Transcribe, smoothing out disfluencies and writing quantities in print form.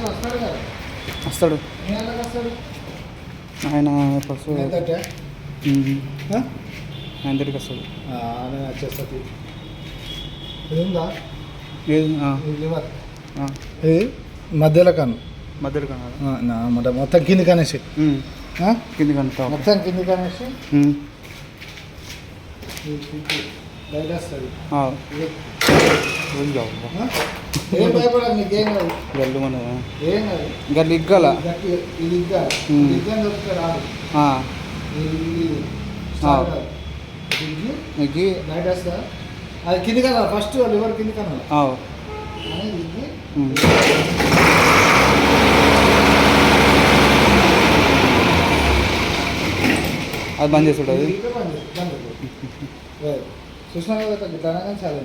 వస్తాడు ఆయన ఫస్ట్ 9:30కి వస్తాడు. వచ్చేస్తుంది ఇది ఉందా ఏది లివర్ ఇది మధ్యలో కాను మధ్యలో కన్నా మొత్తం కింది కనేసి కింది కన్నా మొత్తం కింది కనేసి బయట వస్తుంది. ఏం భయపడాలి నీకేం కాదు. గల్లు మన ఏం కాదు. గల్లు ఇగ్గాల ఇది ఇగ్గాలి ఇగ్గాని దొరికితే రాదు. ఇగ్గి బయట వస్తా అది కింది కన్నా ఫస్ట్ లివర్ కింది కన్నా ఇగ్గి అది బంద్ చేస్తాడు. అది చూసినా కదా చాలా